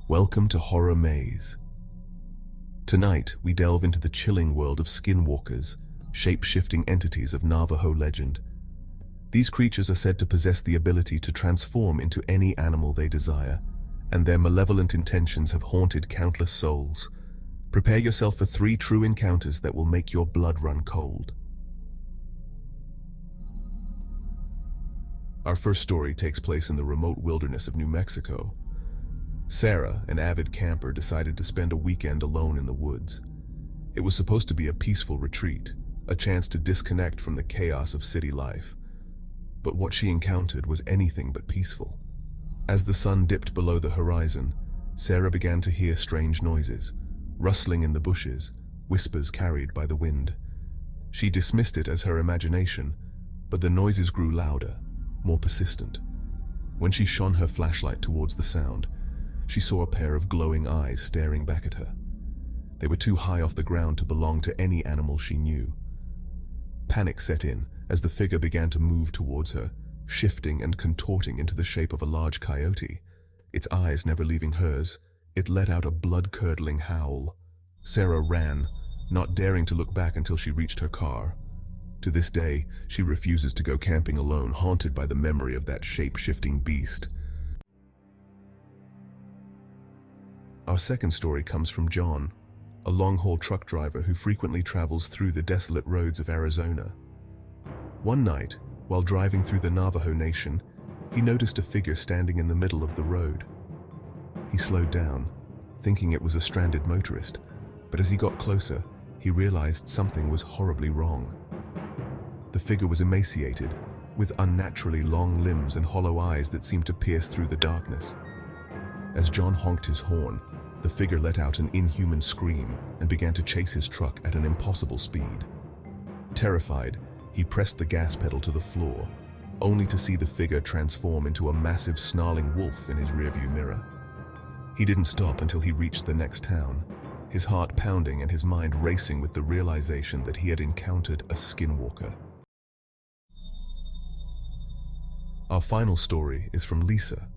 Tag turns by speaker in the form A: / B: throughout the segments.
A: Welcome to Horror Maze. Tonight, we delve into the chilling world of skinwalkers, shape-shifting entities of Navajo legend. These creatures are said to possess the ability to transform into any animal they desire, and their malevolent intentions have haunted countless souls. Prepare yourself for 3 true encounters that will make your blood run cold. Our first story takes place in the remote wilderness of New Mexico. Sarah, an avid camper, decided to spend a weekend alone in the woods. It was supposed to be a peaceful retreat, a chance to disconnect from the chaos of city life. But what she encountered was anything but peaceful. As the sun dipped below the horizon, Sarah began to hear strange noises, rustling in the bushes, whispers carried by the wind. She dismissed it as her imagination, but the noises grew louder, more persistent. When she shone her flashlight towards the sound, she saw a pair of glowing eyes staring back at her. They were too high off the ground to belong to any animal she knew. Panic set in as the figure began to move towards her, shifting and contorting into the shape of a large coyote. Its eyes never leaving hers, it let out a blood-curdling howl. Sarah ran, not daring to look back until she reached her car. To this day, she refuses to go camping alone, haunted by the memory of that shape-shifting beast. Our second story comes from John, a long-haul truck driver who frequently travels through the desolate roads of Arizona. One night, while driving through the Navajo Nation, he noticed a figure standing in the middle of the road. He slowed down, thinking it was a stranded motorist, but as he got closer, he realized something was horribly wrong. The figure was emaciated, with unnaturally long limbs and hollow eyes that seemed to pierce through the darkness. As John honked his horn, the figure let out an inhuman scream and began to chase his truck at an impossible speed. Terrified, he pressed the gas pedal to the floor, only to see the figure transform into a massive snarling wolf in his rearview mirror. He didn't stop until he reached the next town, his heart pounding and his mind racing with the realization that he had encountered a skinwalker. Our final story is from Lisa,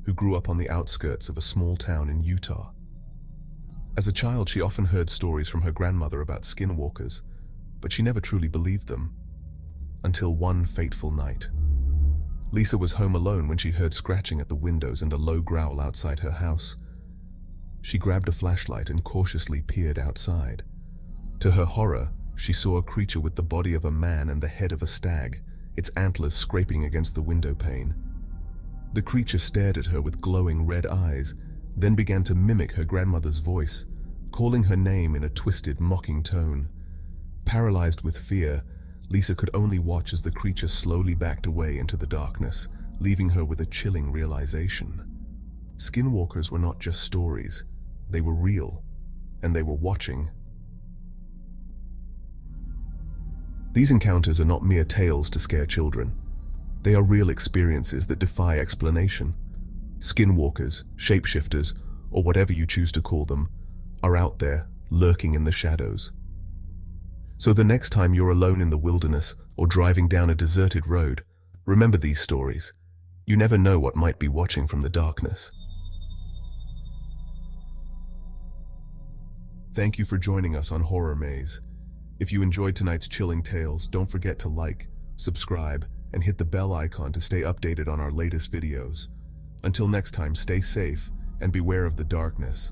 A: who grew up on the outskirts of a small town in Utah. As a child, she often heard stories from her grandmother about skinwalkers, but she never truly believed them. Until one fateful night. Lisa was home alone when she heard scratching at the windows and a low growl outside her house. She grabbed a flashlight and cautiously peered outside. To her horror, she saw a creature with the body of a man and the head of a stag, its antlers scraping against the window pane. The creature stared at her with glowing red eyes, then began to mimic her grandmother's voice, calling her name in a twisted, mocking tone. Paralyzed with fear, Lisa could only watch as the creature slowly backed away into the darkness, leaving her with a chilling realization. Skinwalkers were not just stories, they were real, and they were watching. These encounters are not mere tales to scare children. They are real experiences that defy explanation. Skinwalkers, shapeshifters, or whatever you choose to call them, are out there, lurking in the shadows. So the next time you're alone in the wilderness or driving down a deserted road, remember these stories. You never know what might be watching from the darkness. Thank you for joining us on Horror Maze. If you enjoyed tonight's chilling tales, don't forget to like, subscribe, and hit the bell icon to stay updated on our latest videos. Until next time, stay safe and beware of the darkness.